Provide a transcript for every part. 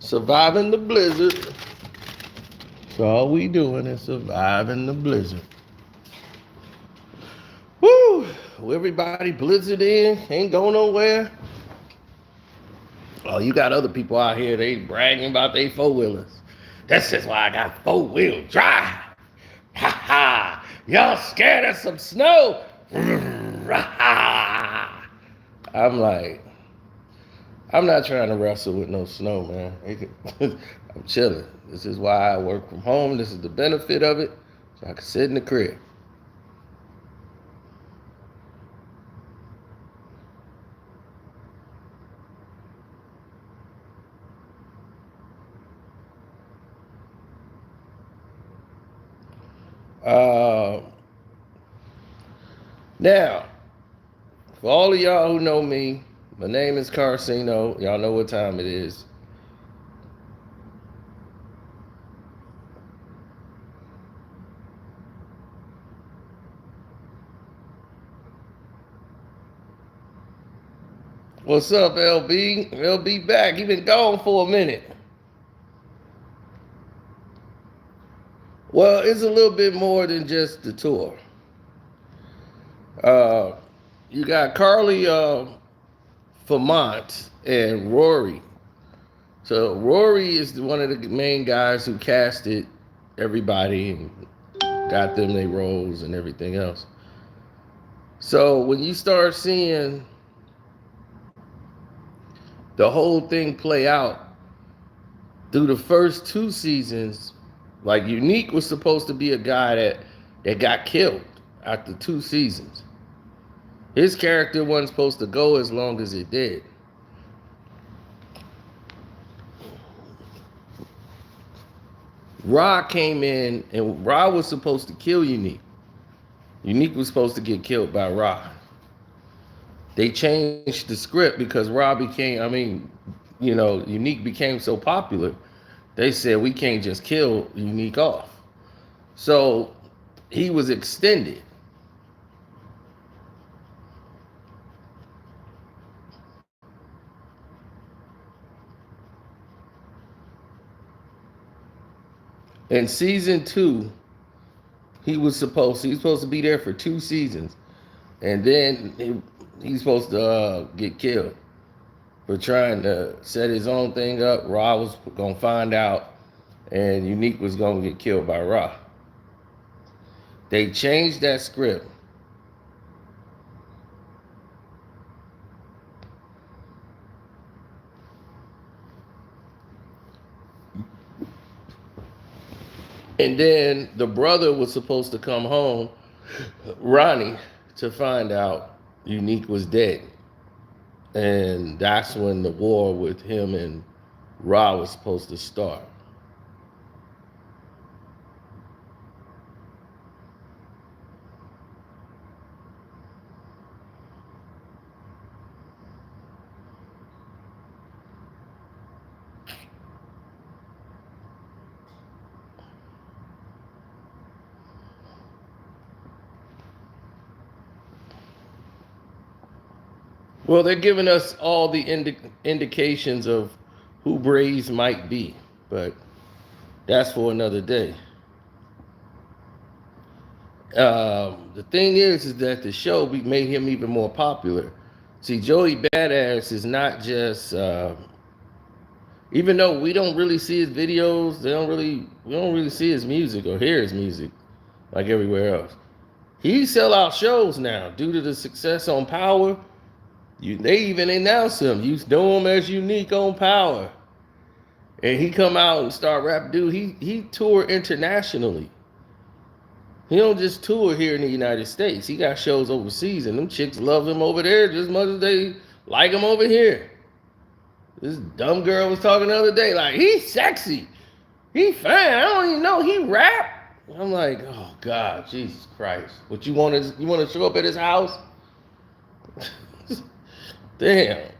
Surviving the blizzard. So all we doing is surviving the blizzard. Woo! Everybody blizzard in, ain't going nowhere. Oh, you got other people out here, they bragging about their four-wheelers. That's just why I got four-wheel drive. Ha ha! Y'all scared of some snow? I'm like, I'm not trying to wrestle with no snow, man. I'm chilling. This is why I work from home. This is the benefit of it. So I can sit in the crib. Uh, Now, for all of y'all who know me, my name is Carcino. Y'all know what time it is. What's up, LB? LB back. He been gone for a minute. Well, it's a little bit more than just the tour. Uh, you got Carly Vermont and Rory. So Rory is one of the main guys who casted everybody and got them their roles and everything else. So when you start seeing the whole thing play out through the first two seasons, like Unique was supposed to be a guy that got killed after two seasons. His character wasn't supposed to go as long as it did. Ra came in, and Ra was supposed to kill Unique. Unique was supposed to get killed by Ra. They changed the script because Ra became, Unique became so popular. They said we can't just kill Unique off. So he was extended. In season two, he's supposed to be there for two seasons, and then he's supposed to get killed for trying to set his own thing up. Ra was gonna find out, and Unique was gonna get killed by Ra. They changed that script. And then the brother was supposed to come home, Ronnie, to find out Unique was dead. And that's when the war with him and Ra was supposed to start. Well, they're giving us all the indications of who Braze might be, but that's for another day. The thing is that the show made him even more popular. See, Joey Badass is not just, even though we don't really see his videos, we don't really see his music or hear his music like everywhere else. He sell out shows now due to the success on Power. They even announced him. You know him as Unique on Power. And he come out and start rap. Dude, he tour internationally. He don't just tour here in the United States. He got shows overseas, and them chicks love him over there just as much as they like him over here. This dumb girl was talking the other day, like, he's sexy. He fine. I don't even know. He rap. I'm like, oh God, Jesus Christ. What you want to show up at his house? Damn.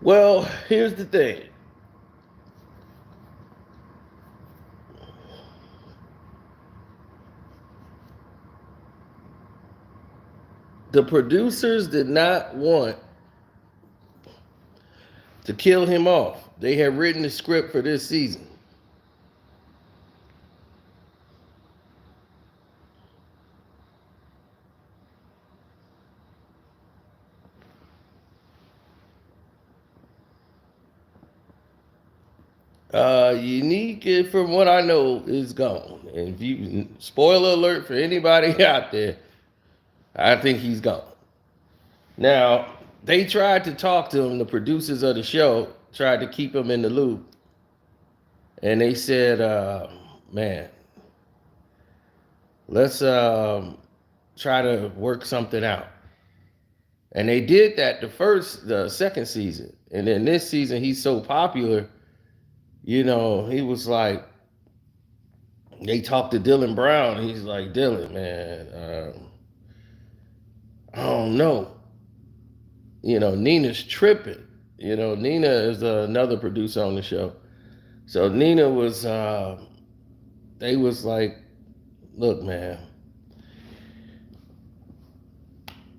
Well, here's the thing. The producers did not want to kill him off. They had written the script for this season. Unique, from what I know, is gone. And if you spoiler alert for anybody out there, I think he's gone. Now, they tried to talk to him, the producers of the show tried to keep him in the loop. And they said, man, let's try to work something out. And they did that the second season. And then this season, he's so popular, he was like, they talked to Dylan Brown. He's like, Dylan, man, I don't know. Nina's tripping. Nina is another producer on the show. So Nina was, they was like, look, man,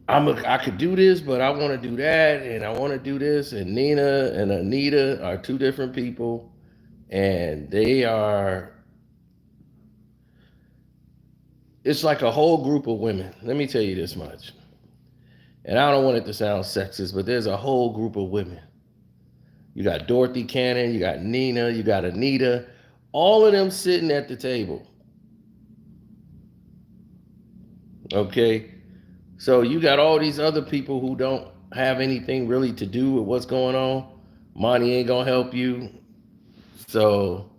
I could do this, but I want to do that, and I want to do this. And Nina and Anita are two different people, and it's like a whole group of women. Let me tell you this much. And I don't want it to sound sexist, but there's a whole group of women. You got Dorothy Cannon, you got Nina, you got Anita, all of them sitting at the table. Okay? So you got all these other people who don't have anything really to do with what's going on. Money ain't gonna help you. So,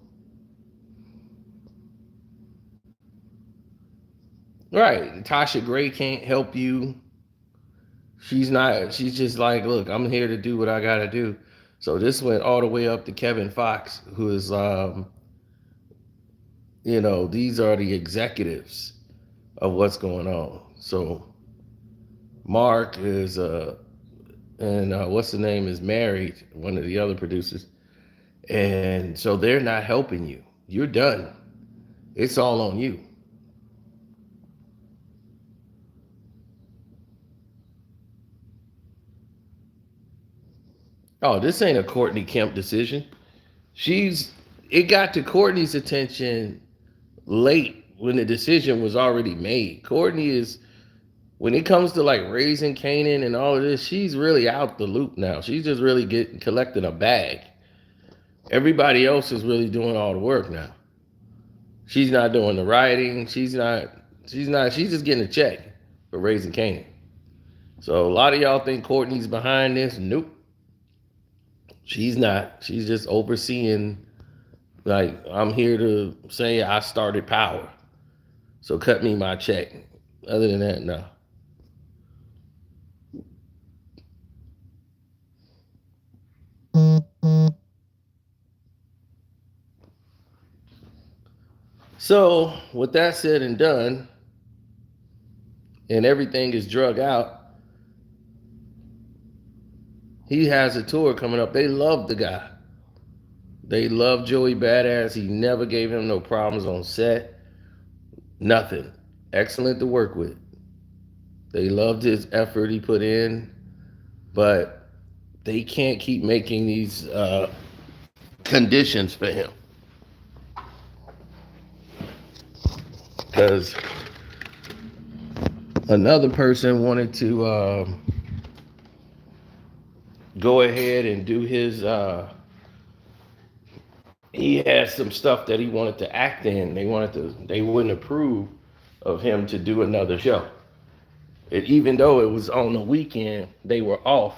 right, Tasha Gray can't help you. She's just like, look, I'm here to do what I gotta do. So this went all the way up to Kevin Fox, who is, these are the executives of what's going on. So Mark is, and what's the name, is married, one of the other producers. And so they're not helping you. You're done. It's all on you. Oh, this ain't a Courtney Kemp decision. It got to Courtney's attention late when the decision was already made. Courtney is, when it comes to like raising Canaan and all of this, she's really out the loop now. She's just really collecting a bag. Everybody else is really doing all the work now. She's not doing the writing. She's just getting a check for raising Canaan. So a lot of y'all think Courtney's behind this. Nope. She's not. She's just overseeing, like, I'm here to say I started Power. So cut me my check. Other than that, no. So with that said and done, and everything is drug out, he has a tour coming up. They love the guy. They love Joey Badass. He never gave him no problems on set. Nothing. Excellent to work with. They loved his effort he put in, but they can't keep making these conditions for him. Because another person wanted to go ahead and do his, he had some stuff that he wanted to act in. They wouldn't approve of him to do another show. Even though it was on the weekend, they were off.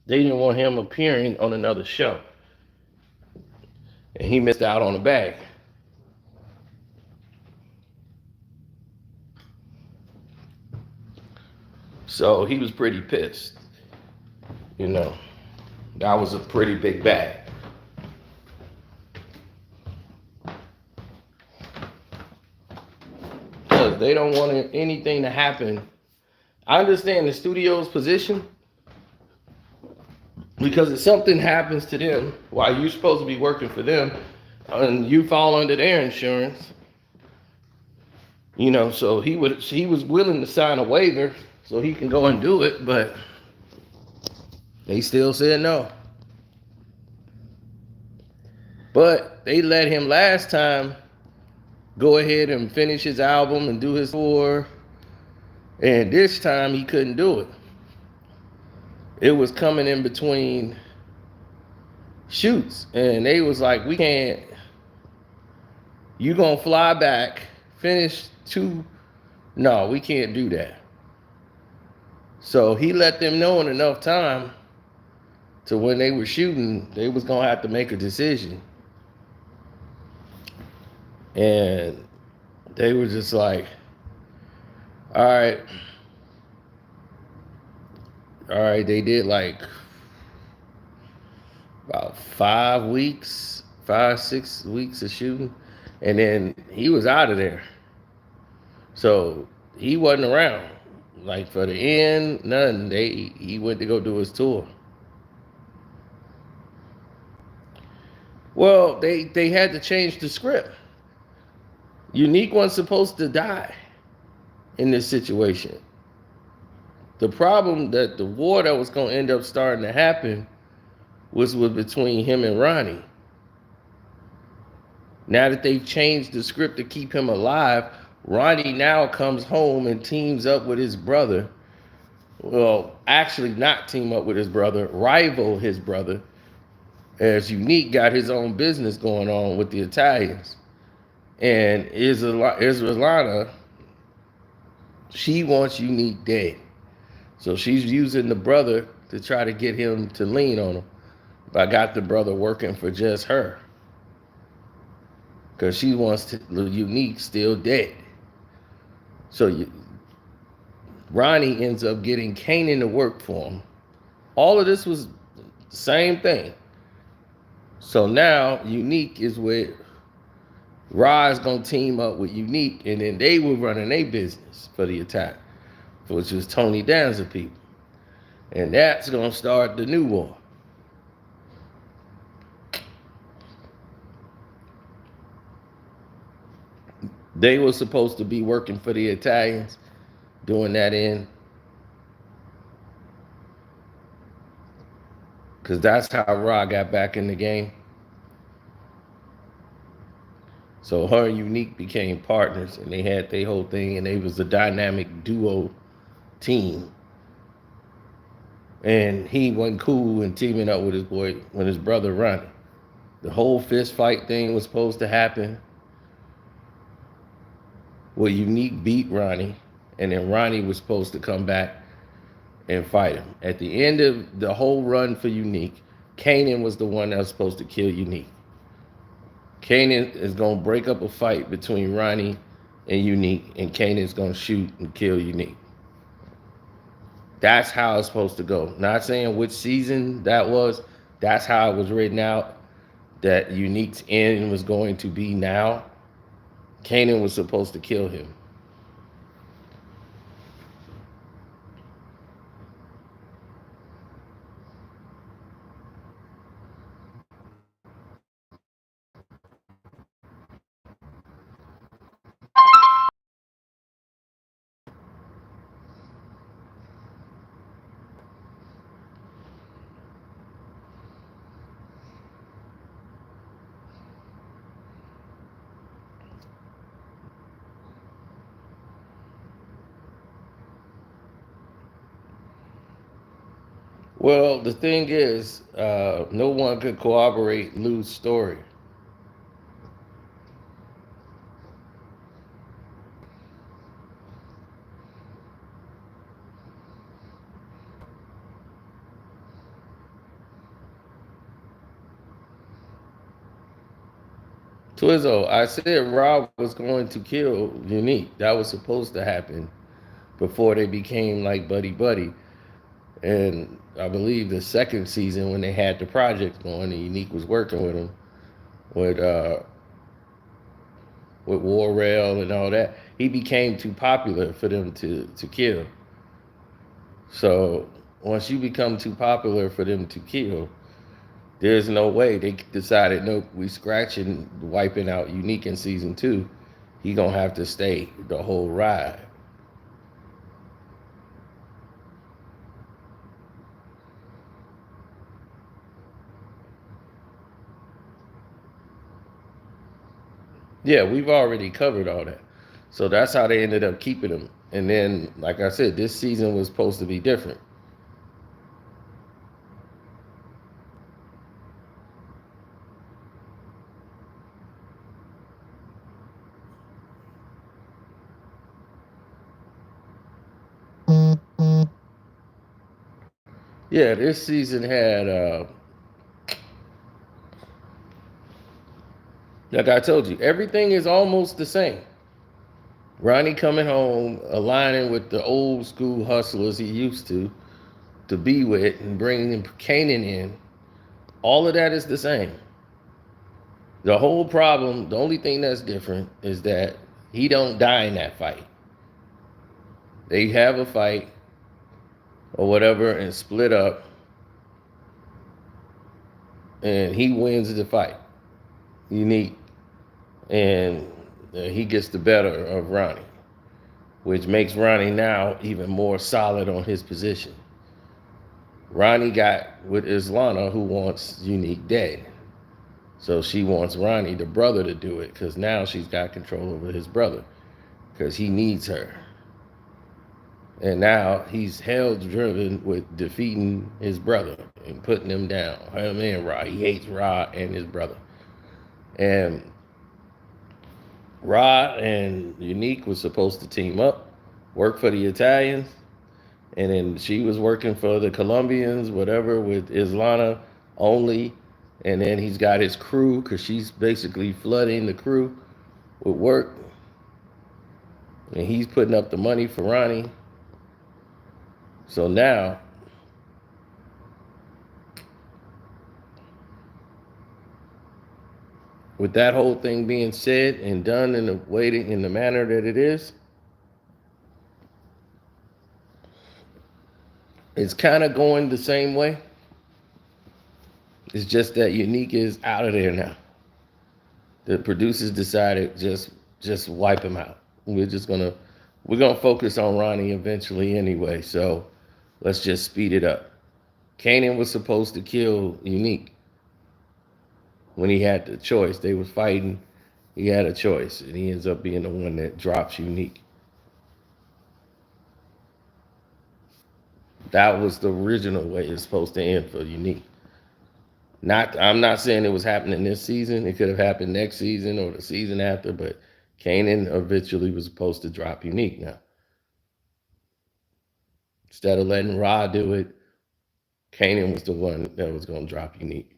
They didn't want him appearing on another show. And he missed out on the bag. So he was pretty pissed. That was a pretty big bag. Because they don't want anything to happen. I understand the studio's position. Because if something happens to them while you're supposed to be working for them and you fall under their insurance, So he was willing to sign a waiver so he can go and do it, but they still said no. But they let him last time go ahead and finish his album and do his tour, and this time he couldn't do it. It was coming in between shoots, and they was like, we can't. You gonna fly back, finish two? No, we can't do that. So he let them know in enough time to when they were shooting, they was gonna have to make a decision. And they were just like, all right. They did like about 6 weeks of shooting. And then he was out of there. So he wasn't around. Like for the end, none. He went to go do his tour. Well, they had to change the script. Unique wasn't supposed to die in this situation. The problem that the war that was going to end up starting to happen was between him and Ronnie. Now that they've changed the script to keep him alive, Ronnie now comes home and teams up with his brother. Well, actually not team up with his brother, rival his brother, as Unique got his own business going on with the Italians. And Islana, she wants Unique dead. So she's using the brother to try to get him to lean on him. But I got the brother working for just her. Because she wants Unique still dead. So Ronnie ends up getting Kanan to work for him. All of this was the same thing. So now Unique is with Ra's gonna team up with Unique, and then they were running their business for the attack, which was Tony Danza people. And that's gonna start the new war. They were supposed to be working for the Italians, doing that in. Because that's how Ra got back in the game. So her and Unique became partners, and they had their whole thing, and they was a dynamic duo team. And he wasn't cool in teaming up with his brother Ronnie. The whole fist fight thing was supposed to happen. Well, Unique beat Ronnie, and then Ronnie was supposed to come back and fight him. At the end of the whole run for Unique, Kanan was the one that was supposed to kill Unique. Kanan is going to break up a fight between Ronnie and Unique, and Kanan is going to shoot and kill Unique. That's how it's supposed to go. Not saying which season that was. That's how it was written out, that Unique's end was going to be now. Kanan was supposed to kill him. Well, the thing is, no one could corroborate Lou's story. Twizzo, I said Rob was going to kill Unique. That was supposed to happen before they became like buddy buddy. And I believe the second season when they had the project going and Unique was working with him with War Rail and all that, he became too popular for them to kill. So once you become too popular for them to kill, there's no way. They decided, nope, we scratching wiping out Unique in season 2, he gonna have to stay the whole ride. Yeah, we've already covered all that. So that's how they ended up keeping him. And then, like I said, this season was supposed to be different. Yeah, this season had, like I told you, everything is almost the same. Ronnie coming home, aligning with the old school hustlers he used to be with, and bringing Kanan in. All of that is the same. The whole problem, the only thing that's different is that he don't die in that fight. They have a fight or whatever and split up, and he wins the fight. Unique, and he gets the better of Ronnie, which makes Ronnie now even more solid on his position. Ronnie got with Islana, who wants Unique dead. So she wants Ronnie, the brother, to do it because now she's got control over his brother because he needs her. And now he's hell driven with defeating his brother and putting him down. Him and Ra. He hates Ra and his brother. And Ra and Unique was supposed to team up, work for the Italians, and then she was working for the Colombians, whatever, with Islana only. And then he's got his crew because she's basically flooding the crew with work. And he's putting up the money for Ronnie. So now, with that whole thing being said and done in the way in the manner that it is, it's kind of going the same way. It's just that Unique is out of there now. The producers decided just wipe him out. We're gonna focus on Ronnie eventually anyway. So let's just speed it up. Kanan was supposed to kill Unique when he had the choice. They was fighting. He had a choice, and he ends up being the one that drops Unique. That was the original way it's supposed to end for Unique. I'm not saying it was happening this season. It could have happened next season or the season after, but Kanan eventually was supposed to drop Unique now. Instead of letting Ra do it, Kanan was the one that was going to drop Unique.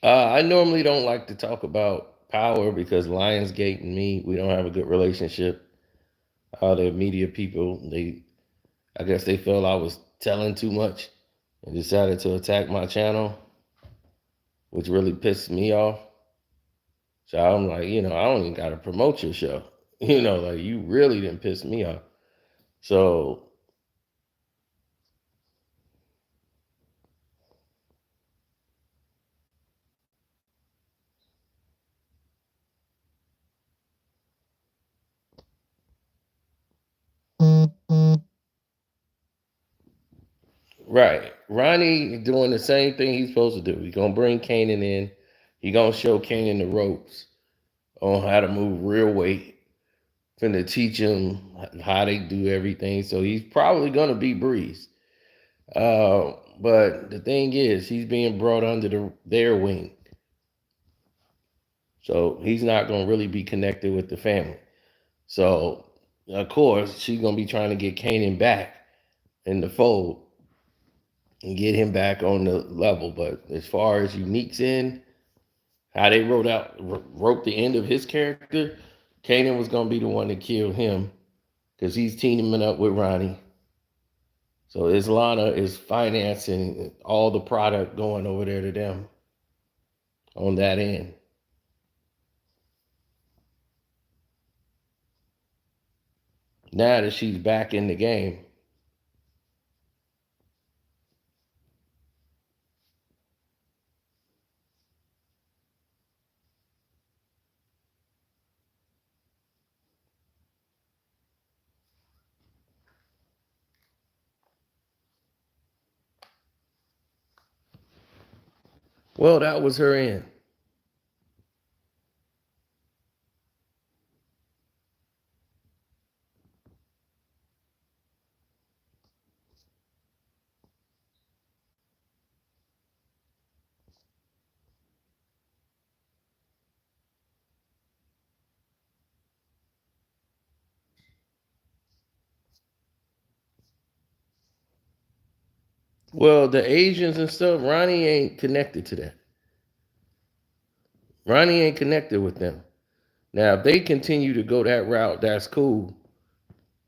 I normally don't like to talk about power because Lionsgate and me, we don't have a good relationship. The media people, I guess they felt I was telling too much and decided to attack my channel, which really pissed me off. So I'm like, I don't even got to promote your show. Like you really didn't piss me off. So, right. Ronnie doing the same thing he's supposed to do. He's going to bring Kanan in. He's going to show Kanan the ropes on how to move real weight. Finna teach him how they do everything. So he's probably going to be Breeze. But the thing is, he's being brought under their wing. So he's not going to really be connected with the family. So, of course, she's going to be trying to get Kanan back in the fold and get him back on the level. But as far as Unique's in, how they wrote the end of his character, Kanan was going to be the one to kill him because he's teaming up with Ronnie. So Islana is financing all the product going over there to them. on that end. Now that she's back in the game. Well, that was her end. Well, the Asians and stuff, Ronnie ain't connected to that. Ronnie ain't connected with them. Now, if they continue to go that route, that's cool.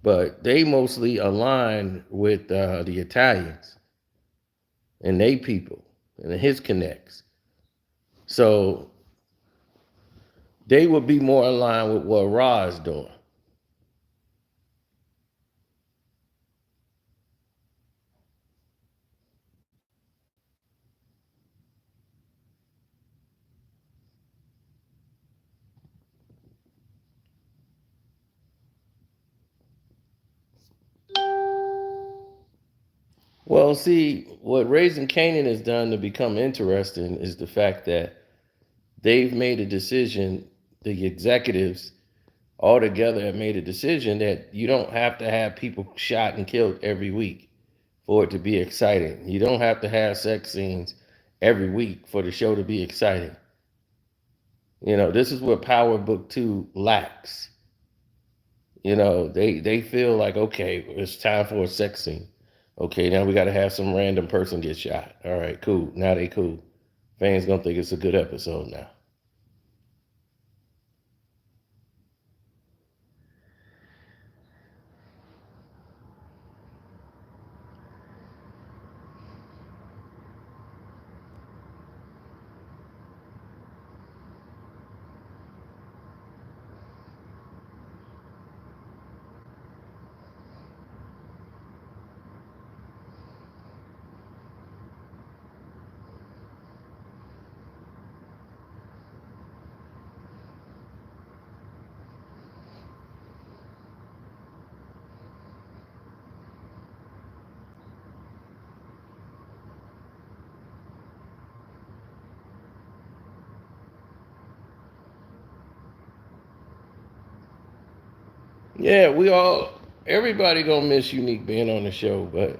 But they mostly align with the Italians and they people and his connects. So they would be more aligned with what Ra is doing. Well, see, what Raising Canaan has done to become interesting is the fact that they've made a decision, the executives all together have made a decision that you don't have to have people shot and killed every week for it to be exciting. You don't have to have sex scenes every week for the show to be exciting. You know, this is what Power Book 2 lacks. You know, they feel like, okay, it's time for a sex scene. Okay, now we got to have some random person get shot. All right, cool. Now they cool. Fans gonna think it's a good episode now. Yeah, everybody gonna miss Unique being on the show, but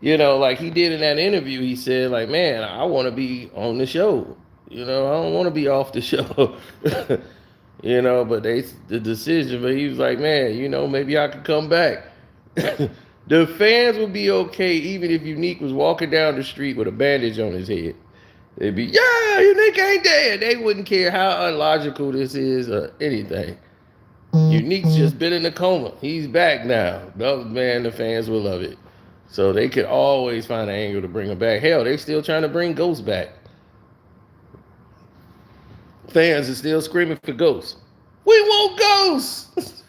you know, like he did in that interview, he said, like, man, I want to be on the show. You know, I don't want to be off the show. You know, but the decision. But he was like, man, you know, maybe I could come back. The fans would be okay even if Unique was walking down the street with a bandage on his head. They'd be, yeah, Unique ain't dead. They wouldn't care how illogical this is or anything. Unique's just been in a coma. He's back now. No, man, the fans will love it. So they could always find an angle to bring him back. Hell, they still trying to bring Ghost back. Fans are still screaming for Ghost. We want Ghost.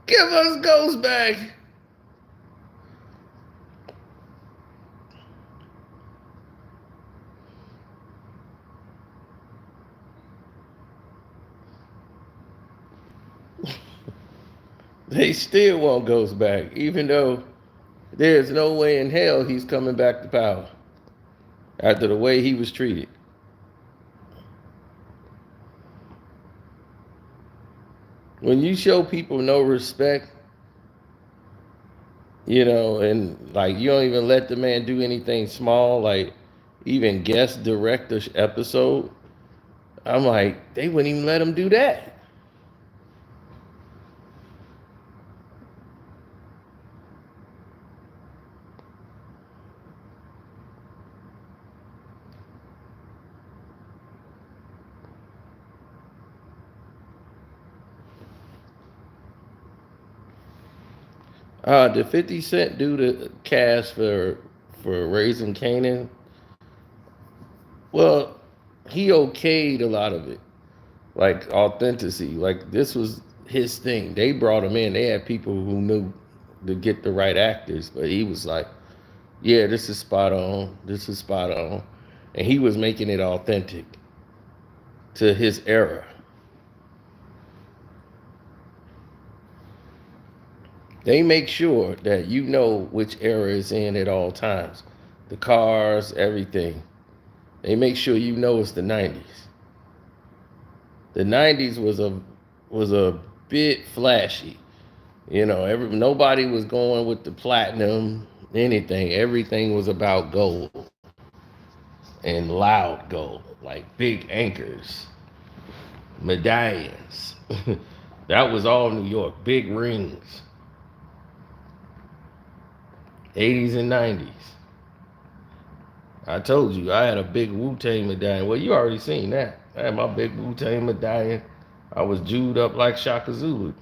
Give us Ghost back. They still want Ghost back, even though there's no way in hell he's coming back to power after the way he was treated. When you show people no respect, you know, and like you don't even let the man do anything small, like even guest direct the episode, I'm like, they wouldn't even let him do that. Did 50 Cent do the cast for Raising Canaan? Well, he okayed a lot of it, like authenticity. Like this was his thing. They brought him in. They had people who knew to get the right actors, but he was like, "Yeah, this is spot on. This is spot on," and he was making it authentic to his era. They make sure that you know which era is in at all times. The cars, everything. They make sure you know it's the 90s. The 90s was a bit flashy. Nobody was going with the platinum, anything. Everything was about gold and loud gold, like big anchors, medallions. That was all New York. Big rings. 80s and 90s. I told you I had a big Wu Tang medallion. Well, you already seen that. I had my big Wu Tang medallion. I was jewed up like Shaka Zulu.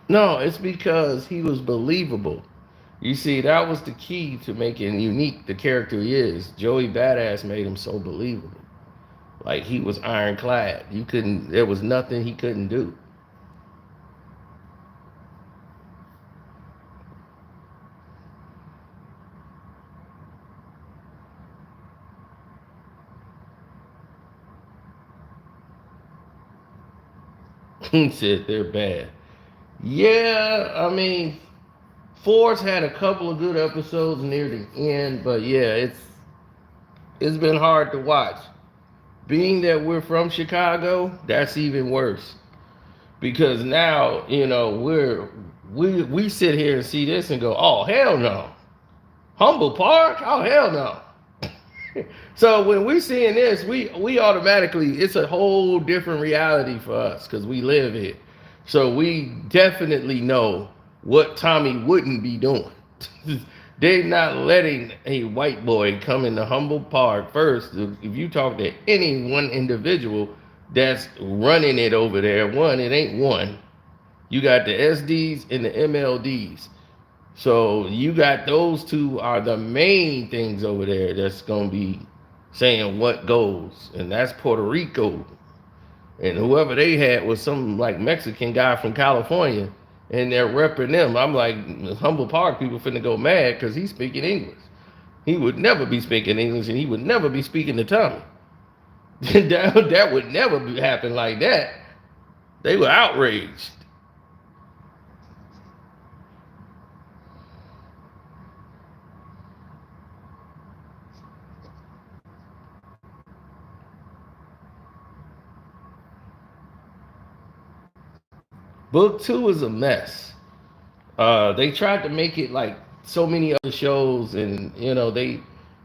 No, it's because he was believable. You see, that was the key to making unique the character he is. Joey Badass made him so believable. Like he was ironclad. There was nothing he couldn't do. He said they're bad. Yeah, I mean, Force had a couple of good episodes near the end, but yeah, it's been hard to watch. Being that we're from Chicago, that's even worse because now we sit here and see this and go, oh hell no, Humble Park, oh hell no. So when we seeing this, we automatically it's a whole different reality for us because we live here. So we definitely know what Tommy wouldn't be doing. They're not letting a white boy come into Humble Park first. If you talk to any one individual that's running it over there, one, it ain't one. You got the SDs and the MLDs. So you got those two are the main things over there that's gonna be saying what goes, and that's Puerto Rico. And whoever they had was some like Mexican guy from California, and they're repping them. I'm like, Humble Park people finna go mad because he's speaking English. He would never be speaking English, and he would never be speaking to Tommy. That would never happen like that. They were outraged. Book two is a mess. They tried to make it like so many other shows, and they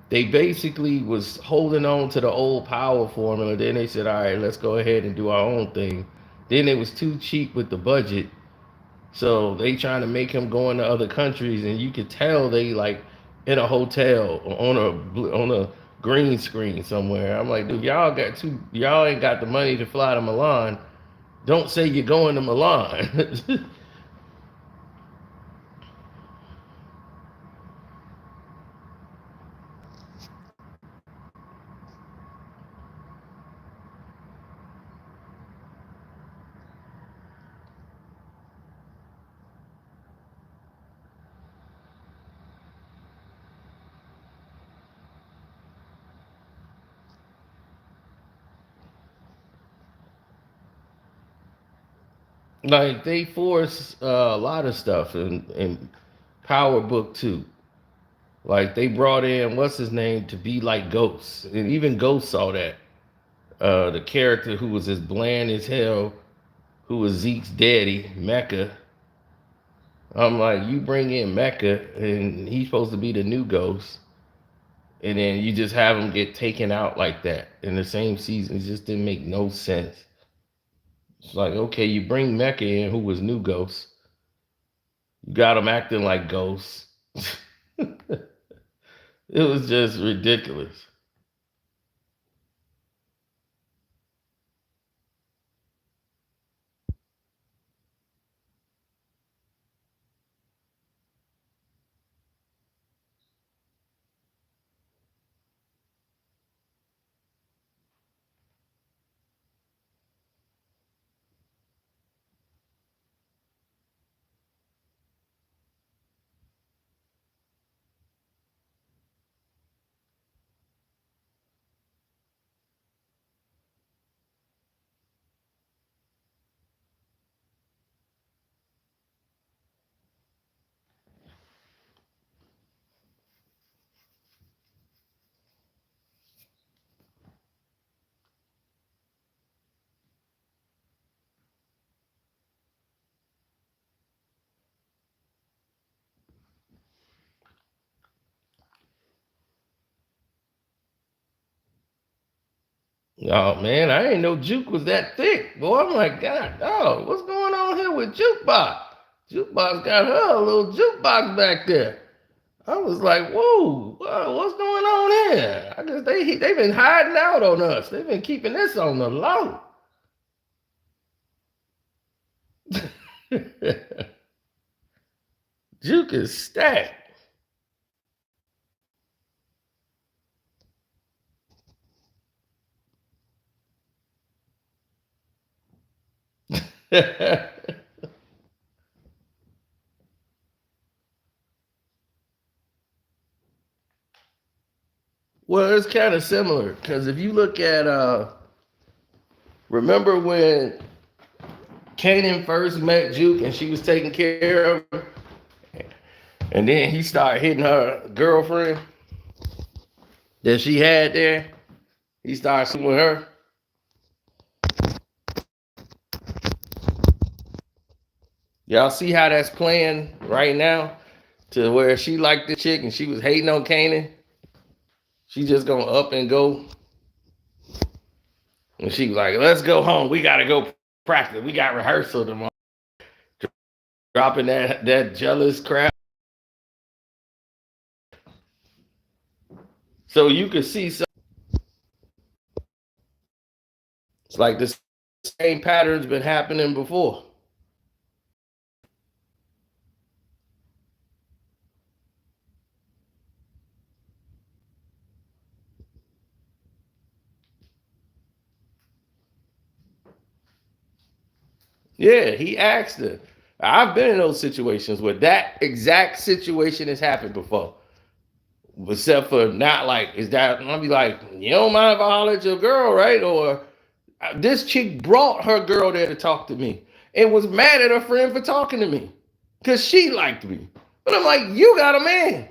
basically was holding on to the old power formula. Then they said, "All right, let's go ahead and do our own thing." Then it was too cheap with the budget, so they trying to make him go into other countries, and you could tell they like in a hotel or on a green screen somewhere. I'm like, dude, y'all ain't got the money to fly to Milan. Don't say you're going to Milan. Like they force a lot of stuff in Power Book 2. Like they brought in what's his name to be like Ghost, and even Ghost saw that. The character who was as bland as hell, who was Zeke's daddy, Mecca. I'm like, you bring in Mecca, and he's supposed to be the new Ghost, and then you just have him get taken out like that in the same season. It just didn't make no sense. It's like, okay, you bring Mecca in, who was new Ghost. You got him acting like Ghost. It was just ridiculous. Oh man, I didn't know Juke was that thick. Boy, I'm like, God, dog, what's going on here with Jukebox? Jukebox got her a little jukebox back there. I was like, whoa, what's going on here? I guess they've been hiding out on us. They've been keeping this on the low. Juke is stacked. Well, it's kind of similar because if you look at, remember when Kanan first met Juke and she was taking care of him, and then he started hitting her girlfriend that she had there. He started sleeping with her. Y'all see how that's playing right now? To where she liked the chick and she was hating on Kanan. She just gonna up and go. And she was like, let's go home. We gotta go practice. We got rehearsal tomorrow. Dropping that jealous crap. So you could see some, it's like the same pattern's been happening before. Yeah, he asked her. I've been in those situations where that exact situation has happened before. Except for not like, is that, I'll be like, you don't mind if I holler at your girl, right? Or this chick brought her girl there to talk to me and was mad at her friend for talking to me because she liked me. But I'm like, you got a man.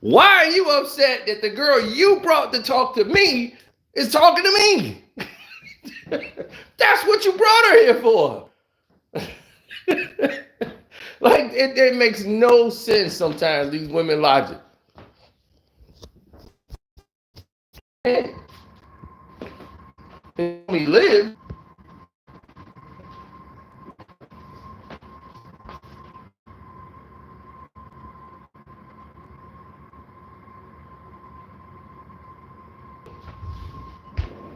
Why are you upset that the girl you brought to talk to me is talking to me? That's what you brought her here for. Like it makes no sense sometimes, these women logic. Let me live.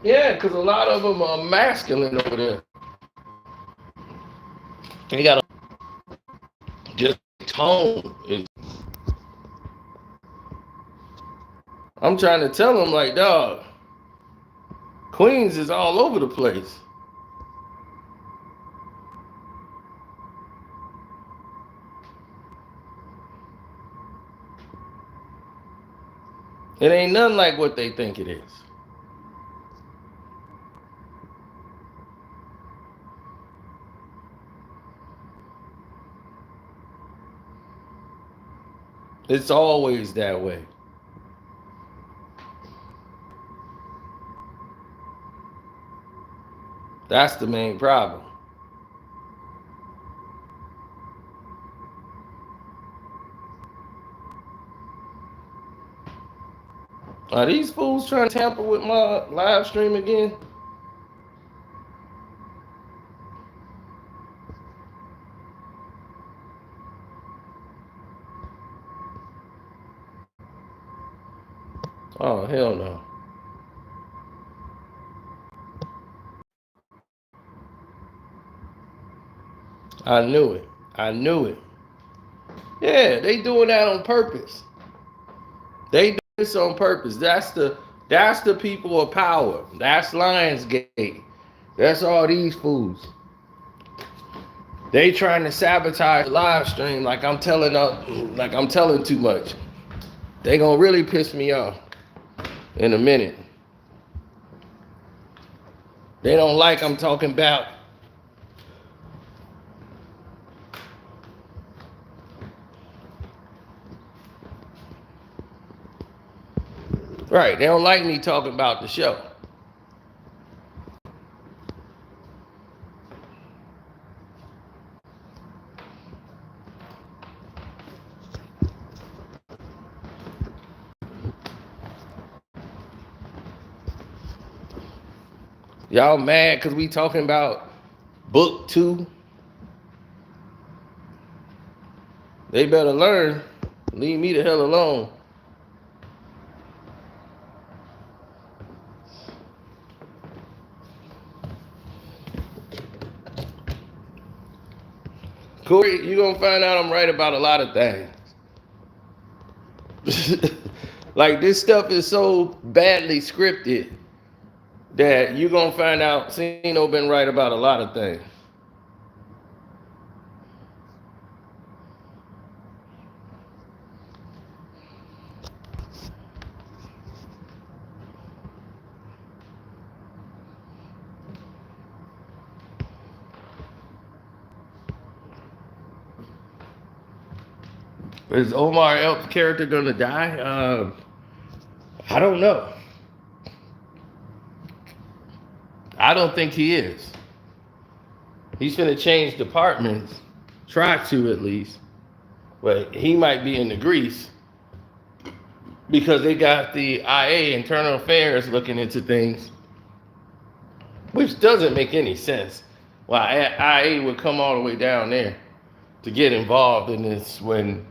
Yeah, because a lot of them are masculine over there. They got a just tone. I'm trying to tell them like, dog, Queens is all over the place. It ain't nothing like what they think it is. It's always that way. That's the main problem. Are these fools trying to tamper with my live stream again? Oh, hell no. I knew it. I knew it. Yeah, they doing that on purpose. They do this on purpose. That's the people of power. That's Lionsgate. That's all these fools. They trying to sabotage the live stream like I'm telling too much. They gonna really piss me off in a minute. They don't like I'm talking about. Right, they don't like me talking about the show. Y'all mad because we talking about book 2? They better learn. Leave me the hell alone. Corey, you gonna find out I'm right about a lot of things. Like this stuff is so badly scripted that you're gonna find out Cino been right about a lot of things. Is Omar Epps' character gonna die? I don't know. I don't think he is. He's gonna change departments, try to at least, but he might be in the grease because they got the IA, Internal Affairs, looking into things, which doesn't make any sense. Why IA would come all the way down there to get involved in this when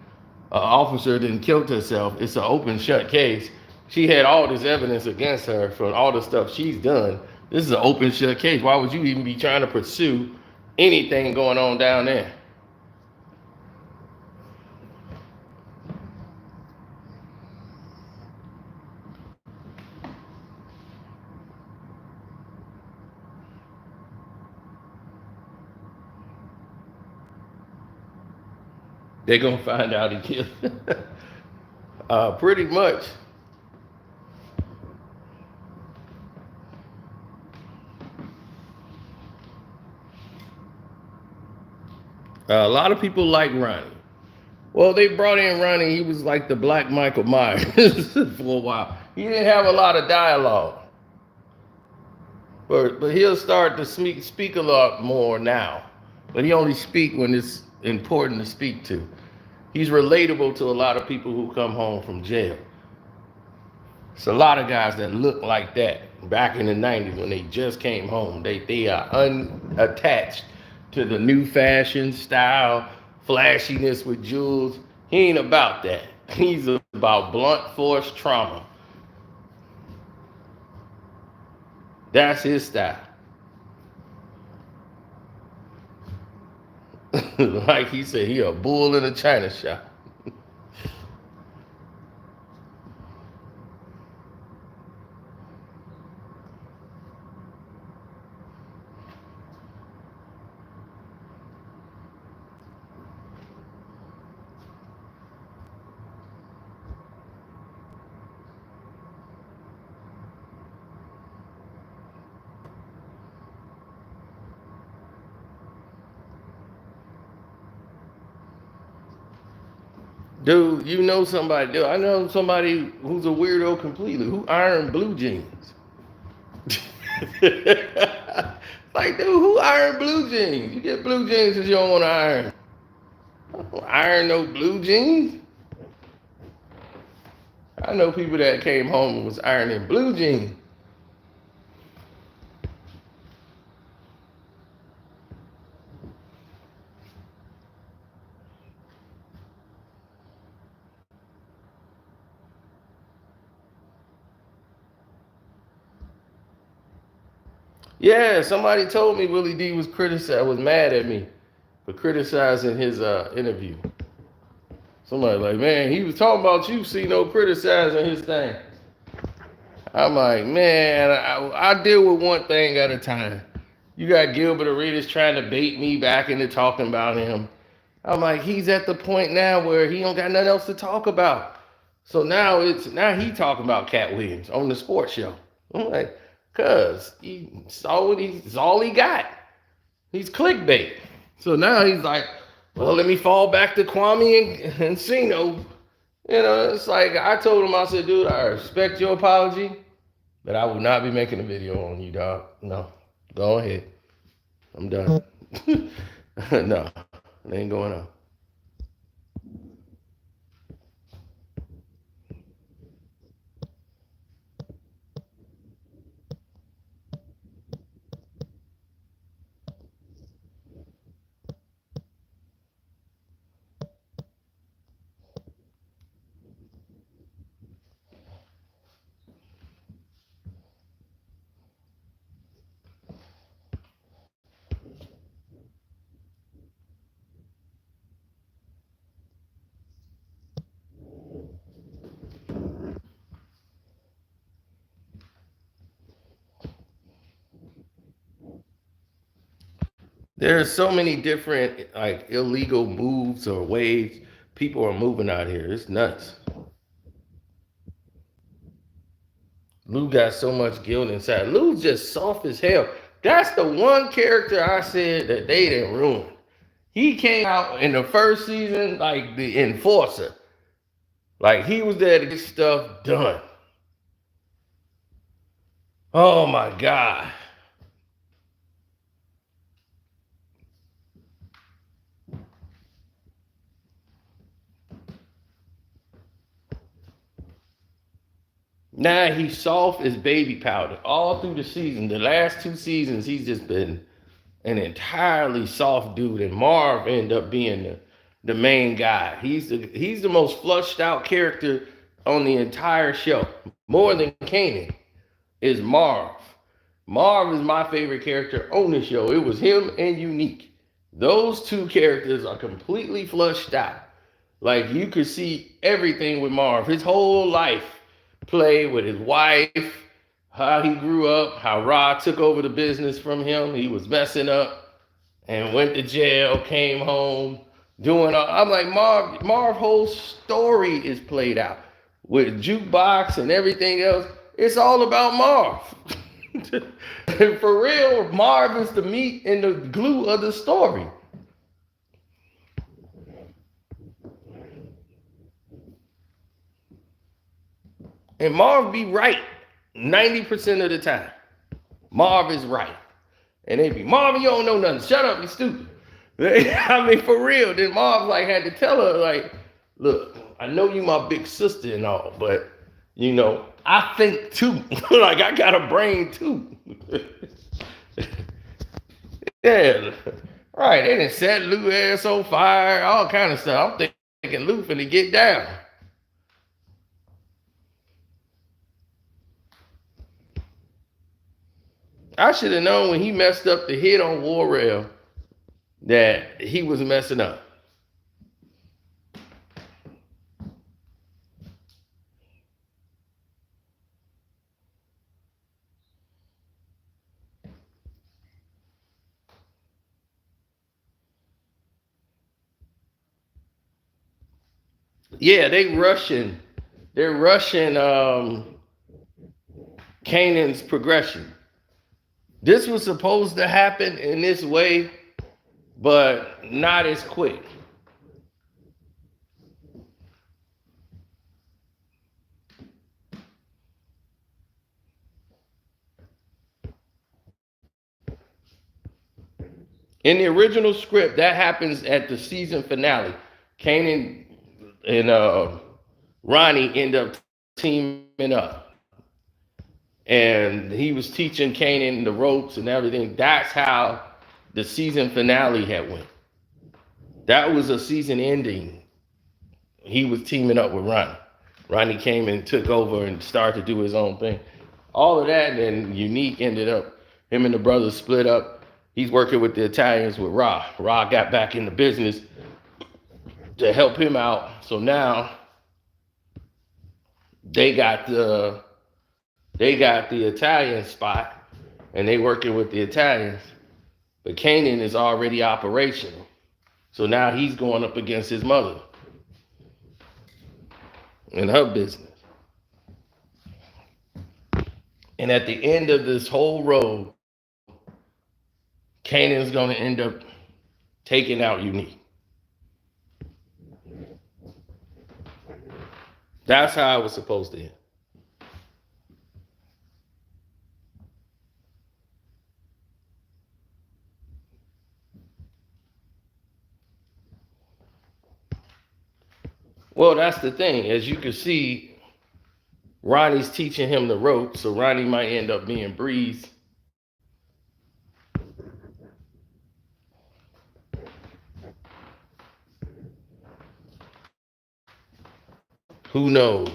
an officer didn't kill herself. It's an open shut case. She had all this evidence against her for all the stuff she's done. This is an open shut case. Why would you even be trying to pursue anything going on down there? They're gonna find out he killed. Pretty much. A lot of people like Ronnie. Well, they brought in Ronnie. He was like the black Michael Myers for a while. He didn't have a lot of dialogue, but he'll start to speak a lot more now. But he only speak when it's important to speak to. He's relatable to a lot of people who come home from jail. It's a lot of guys that look like that back in the 90s when they just came home. They are unattached to the new fashion style, flashiness with jewels. He ain't about that. He's about blunt force trauma. That's his style. Like he said, he a bull in a china shop. Dude, you know somebody. Dude, I know somebody who's a weirdo completely. Who iron blue jeans? Like, dude, who iron blue jeans? You get blue jeans because you don't want to iron. I don't iron no blue jeans. I know people that came home and was ironing blue jeans. Yeah, somebody told me Willie D was mad at me for criticizing his interview. Somebody like, man, he was talking about you, see no criticizing his thing. I'm like, man, I deal with one thing at a time. You got Gilbert Arenas trying to bait me back into talking about him. I'm like, he's at the point now where he don't got nothing else to talk about. So now he talking about Cat Williams on the sports show. I'm like, cuz it's all he got. He's clickbait. So now he's like, well, let me fall back to Kwame and Sino. You know, it's like I told him, I said, dude, I respect your apology, but I will not be making a video on you, dog. No. Go ahead. I'm done. No, it ain't going on. There's so many different like illegal moves or ways people are moving out here. It's nuts. Lou got so much guilt inside. Lou's just soft as hell. That's the one character I said that they didn't ruin. He came out in the first season like the enforcer. Like he was there to get stuff done. Oh my God. Now he's soft as baby powder all through the season. The last two seasons, he's just been an entirely soft dude, and Marv ended up being the main guy. He's the most flushed out character on the entire show. More than Kanan is Marv. Marv is my favorite character on the show. It was him and Unique. Those two characters are completely flushed out. Like you could see everything with Marv. His whole life played with his wife, how he grew up, how Rod took over the business from him. He was messing up and went to jail, came home, doing all. I'm like, Marv's whole story is played out with jukebox and everything else. It's all about Marv. And for real, Marv is the meat and the glue of the story. And Marv be right 90% of the time. Marv is right. And they be, Marv, you don't know nothing. Shut up, you stupid. I mean, for real. Then Marv like had to tell her, like, look, I know you my big sister and all, but you know, I think too. Like I got a brain too. Yeah. Right. They done set Lou ass on fire, all kind of stuff. I'm thinking Lou finna get down. I should have known when he messed up the hit on War Rail that he was messing up. Yeah, they're rushing Kanan's progression. This was supposed to happen in this way, but not as quick. In the original script, that happens at the season finale. Kanan and Ronnie end up teaming up. And he was teaching Kanan the ropes and everything. That's how the season finale had went. That was a season ending. He was teaming up with Ronnie. Ronnie came and took over and started to do his own thing. All of that, and then Unique ended up, him and the brothers split up. He's working with the Italians with Ra. Ra got back in the business to help him out. So now they got the Italian spot, and they working with the Italians. But Kanan is already operational. So now he's going up against his mother in her business. And at the end of this whole road, Kanan's going to end up taking out Unique. That's how it was supposed to end. Well, that's the thing. As you can see, Ronnie's teaching him the ropes, so Ronnie might end up being Breeze. Who knows?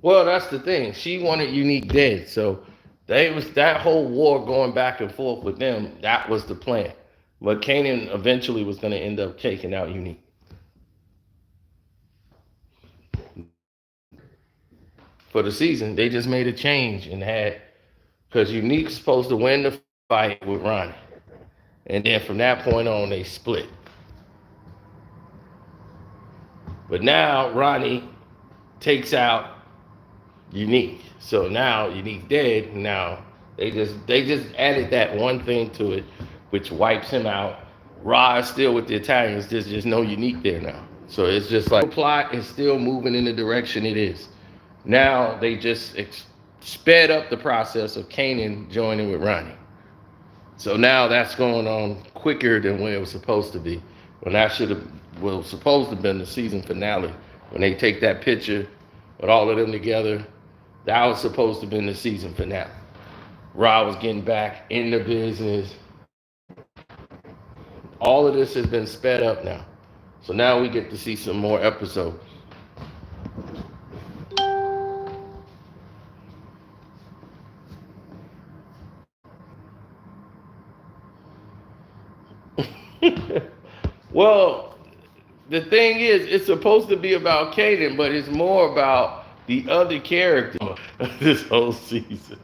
Well, that's the thing. She wanted Unique dead, so they was that whole war going back and forth with them. That was the plan. But Kanan eventually was going to end up taking out Unique. For the season, they just made a change and had, because Unique's supposed to win the fight with Ronnie. And then from that point on, they split. But now Ronnie takes out Unique. So now Unique dead. Now they just added that one thing to it, which wipes him out. Ra is still with the Italians. There's just no Unique there now. So it's just like the plot is still moving in the direction it is. Now they just sped up the process of Kanan joining with Ronnie. So now that's going on quicker than when it was supposed to be. When that was supposed to have been the season finale. When they take that picture with all of them together, that was supposed to have been the season finale. Ra was getting back in the business. All of this has been sped up now. So now we get to see some more episodes. Well, the thing is, it's supposed to be about Kanan, but it's more about the other character this whole season.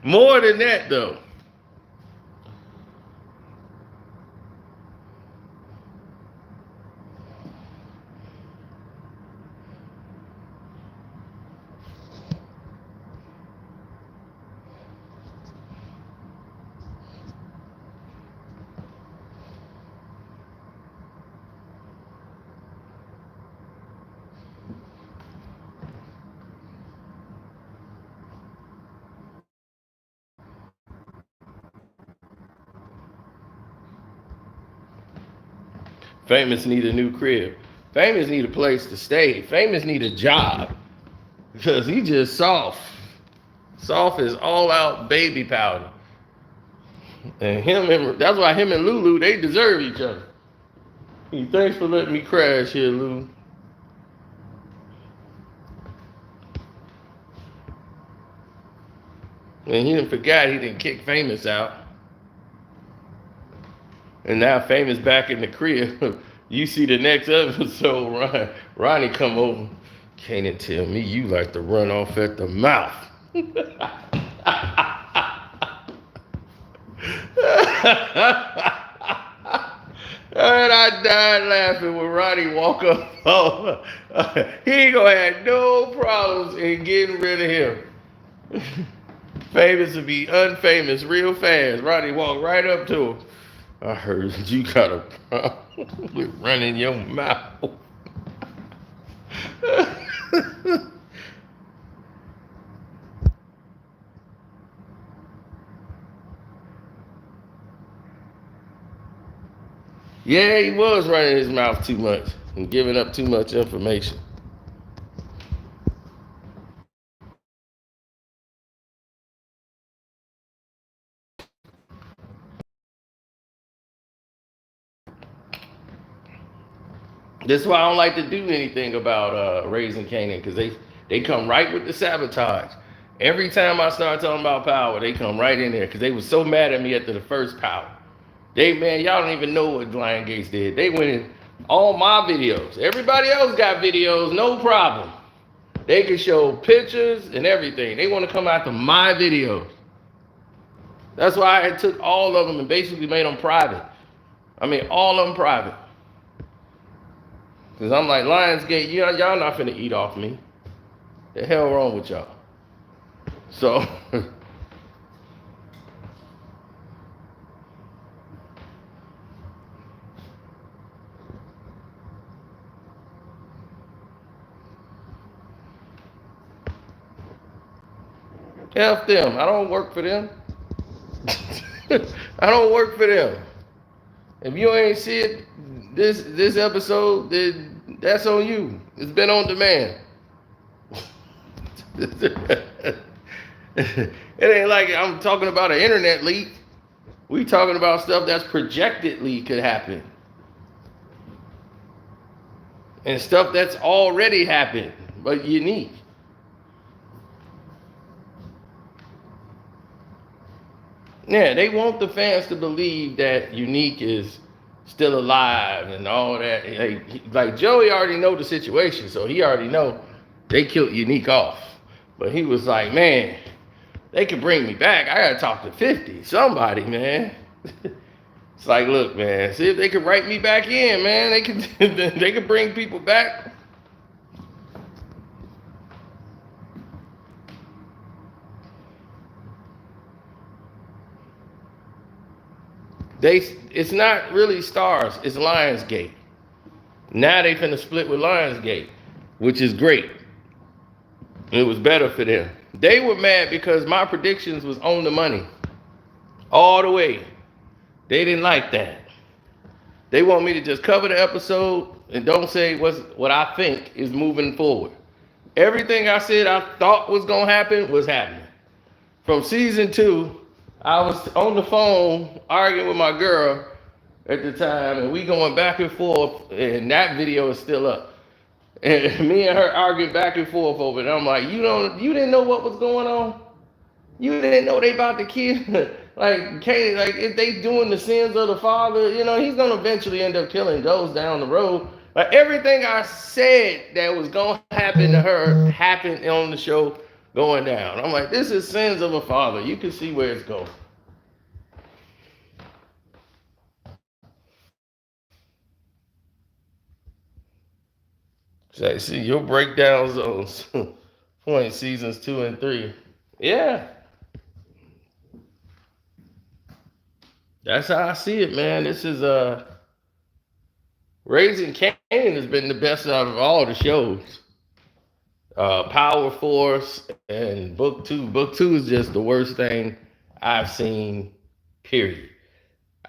More than that, though. Famous need a new crib. Famous need a place to stay. Famous need a job. Because he just soft. Soft is all out baby powder. And that's why him and Lulu, they deserve each other. Thanks for letting me crash here, Lulu. And he didn't forget he didn't kick Famous out. And now Famous back in the crib. You see the next episode, Ronnie come over. Can't tell me you like to run off at the mouth. And I died laughing when Ronnie walk up. Oh, he ain't gonna have no problems in getting rid of him. Famous to be unfamous real fast. Ronnie walked right up to him. I heard you got a problem with running your mouth. Yeah, he was running his mouth too much and giving up too much information. That's why I don't like to do anything about raising Canaan, because they come right with the sabotage. Every time I start talking about power, they come right in there because they was so mad at me after the first power. They, man, y'all don't even know what Lion Gates did. They went in all my videos. Everybody else got videos, no problem. They can show pictures and everything. They want to come after my videos. That's why I took all of them and basically made them private. I mean, all of them private. Because I'm like, Lionsgate, y'all not finna eat off me. The hell wrong with y'all? So, F them. I don't work for them. I don't work for them. If you ain't see it this episode, then that's on you. It's been on demand. It ain't like I'm talking about an internet leak. We talking about stuff that's projectedly could happen. And stuff that's already happened, but unique. Yeah, they want the fans to believe that Unique is still alive and all that. Like Joey already know the situation, so he already know they killed Unique off. But he was like, man, they can bring me back. I gotta talk to 50, somebody, man. It's like, look, man, see if they can write me back in, man. They can they can bring people back. It's not really Stars, it's Lionsgate. Now they finna split with Lionsgate, which is great. It was better for them. They were mad because my predictions was on the money. All the way. They didn't like that. They want me to just cover the episode and don't say what I think is moving forward. Everything I said I thought was gonna happen was happening. From season 2, I was on the phone arguing with my girl at the time, and we going back and forth, and that video is still up. And me and her arguing back and forth over it. I'm like, you didn't know what was going on? You didn't know they about to kill like Katie, like if they doing the sins of the father, he's gonna eventually end up killing those down the road. Like everything I said that was gonna happen to her happened on the show going down. I'm like, this is sins of a father. You can see where it's going. So see your breakdowns on point seasons 2 and 3. Yeah. That's how I see it, man. This is Raising Cain has been the best out of all the shows. Power Force and Book 2. Book 2 is just the worst thing I've seen, period.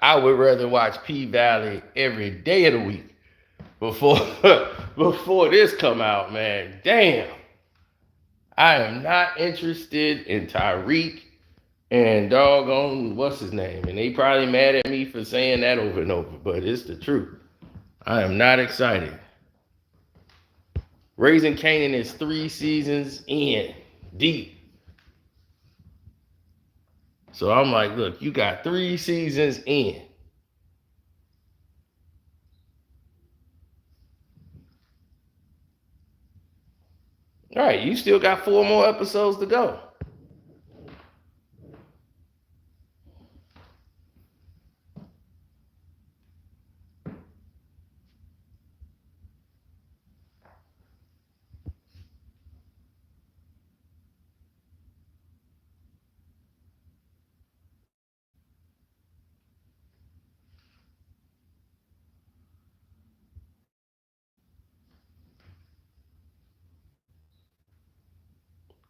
I would rather watch P Valley every day of the week before before this come out, man. Damn. I am not interested in Tyreek and doggone what's his name. And they probably mad at me for saying that over and over, but it's the truth. I am not excited. Raising Canaan is 3 seasons in, deep. So I'm like, look, you got 3 seasons in. All right, you still got 4 more episodes to go.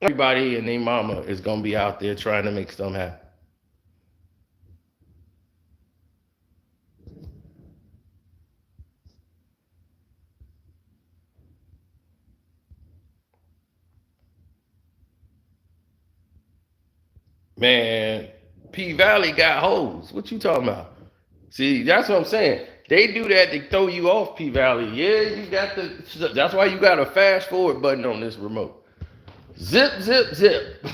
Everybody and their mama is gonna be out there trying to make something happen. Man, P Valley got hoes. What you talking about? See, that's what I'm saying. They do that to throw you off, P Valley. Yeah, you got the. That's why you got a fast forward button on this remote. Zip, zip, zip,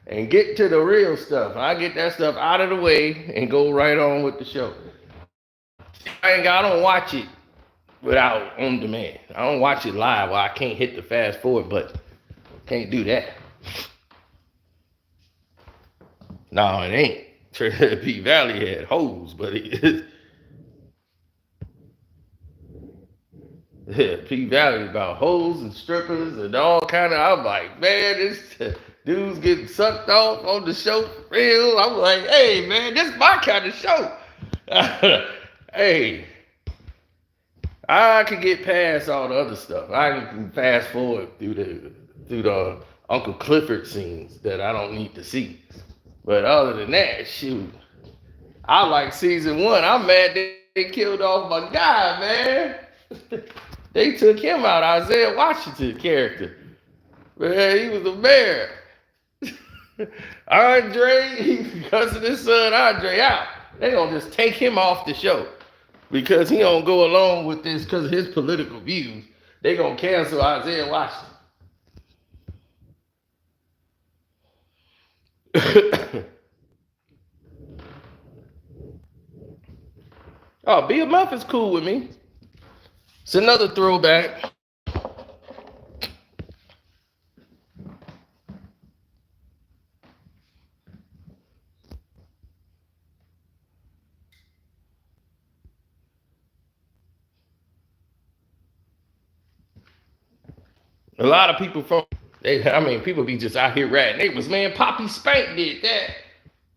and get to the real stuff. I get that stuff out of the way and go right on with the show. I don't watch it without on demand. I don't watch it live. Well, I can't hit the fast forward button. Can't do that. No, it ain't. P Valley had hoes, but it, yeah, P Valley about hoes and strippers and all kind of. I'm like, man, this dude's getting sucked off on the show for real. I'm like, hey, man, this is my kind of show. Hey, I can get past all the other stuff. I can fast forward through the Uncle Clifford scenes that I don't need to see. But other than that, shoot, I like season 1. I'm mad they killed off my guy, man. They took him out, Isaiah Washington character. Man, he was a bear. Andre, because of his son Andre out. They gonna just take him off the show because he don't go along with this because of his political views. They gonna cancel Isaiah Washington. Oh, BMF is cool with me. It's another throwback. A lot of people people be just out here ratting. They was, man, Poppy Spank did that.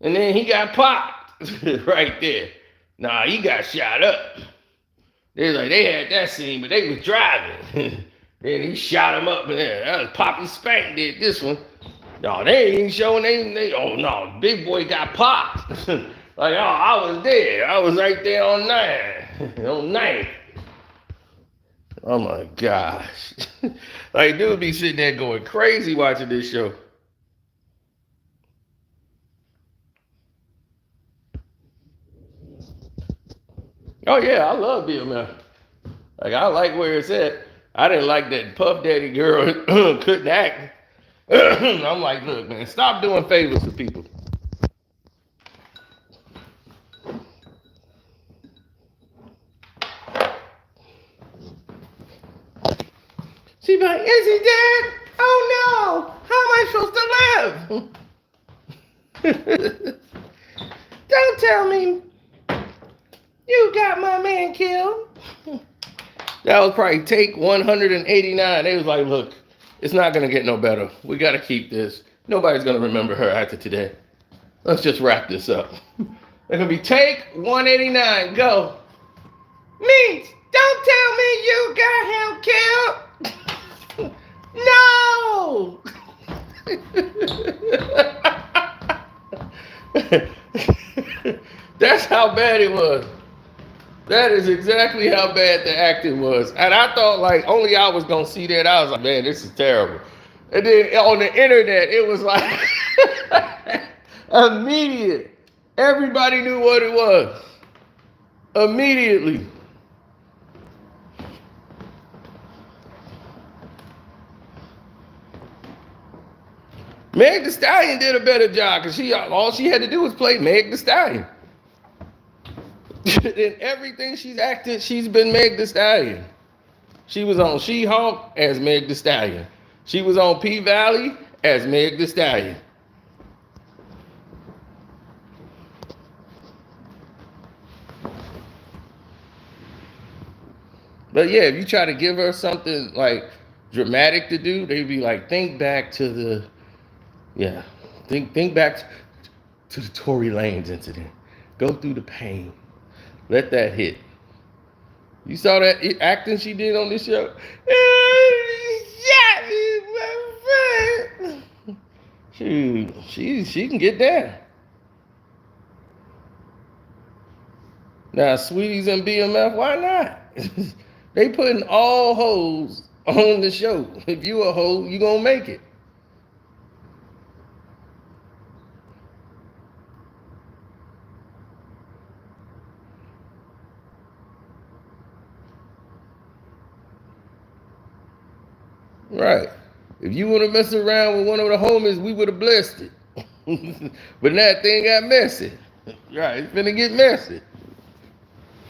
And then he got popped right there. Nah, he got shot up. They had that scene, but they was driving. Then he shot him up. And that was Poppy Spank did this one. No, they ain't showing. Oh no, big boy got popped. Like, oh, I was there. I was right there on 9. On 9. Oh my gosh. Like, dude be sitting there going crazy watching this show. Oh yeah, I love BMF. Like, I like where it's at. I didn't like that Puff Daddy girl couldn't act. I'm like, look, man, stop doing favors to people. She be like, is he dead? Oh no! How am I supposed to live? Don't tell me you got my man killed. That was probably take 189. They was like, look, it's not gonna get no better. We gotta keep this. Nobody's gonna remember her after today. Let's just wrap this up. They're gonna be take 189. Go. Means, don't tell me you got him killed. No! That's how bad it was. That is exactly how bad the acting was. And I thought, like, only I was going to see that. I was like, man, this is terrible. And then on the internet, it was like immediate. Everybody knew what it was. Immediately. Meg Thee Stallion did a better job because all she had to do was play Meg Thee Stallion. In everything she's acted, she's been Meg Thee Stallion. She was on She-Hulk as Meg Thee Stallion. She was on P Valley as Meg Thee Stallion. But yeah, if you try to give her something like dramatic to do, they'd be like, think back to the, yeah, think back to the Tory Lanez incident. Go through the pain. Let that hit. You saw that acting she did on this show? She can get down. Now, Sweeties and BMF, why not? They putting all hoes on the show. If you a hoe, you gonna make it. Right. If you would have messed around with one of the homies, we would have blessed it. But that thing got messy. Right, it's finna get messy.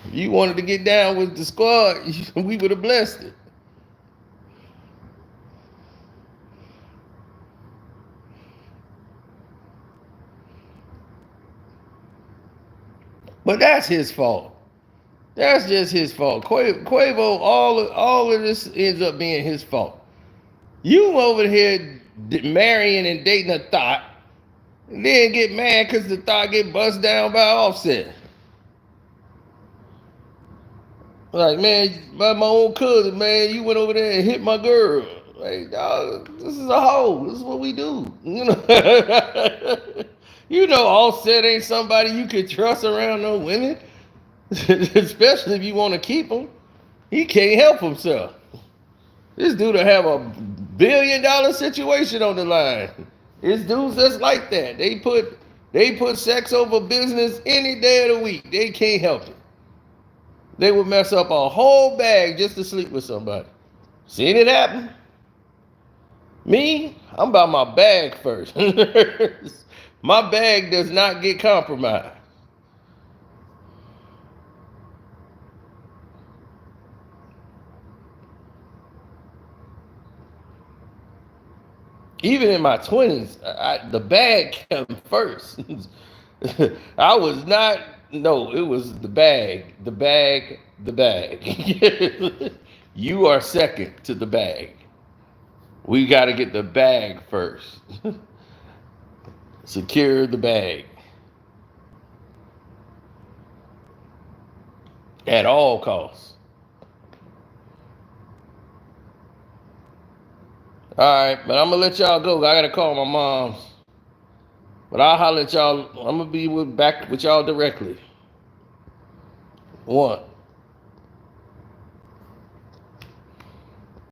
If you wanted to get down with the squad, we would have blessed it. But that's his fault. That's just his fault. Quavo, all of this ends up being his fault. You over here marrying and dating a thought, and then get mad because the thought get bust down by Offset. Like, man, by my own cousin, man, you went over there and hit my girl. Like, dog, this is a hoe. This is what we do. You know, Offset ain't somebody you could trust around no women, especially if you want to keep him. He can't help himself. This dude will have a $1 billion situation on the line. It's dudes that's like that. They put sex over business any day of the week. They can't help it. They would mess up a whole bag just to sleep with somebody. Seen it happen? Me, I'm about my bag first. My bag does not get compromised. Even in my 20s, the bag came first. I was not, no, it was the bag, the bag, the bag. You are second to the bag. We got to get the bag first. Secure the bag. At all costs. All right, but I'm going to let y'all go. I got to call my mom's. But I'll holler at y'all. I'm going to be back with y'all directly. One.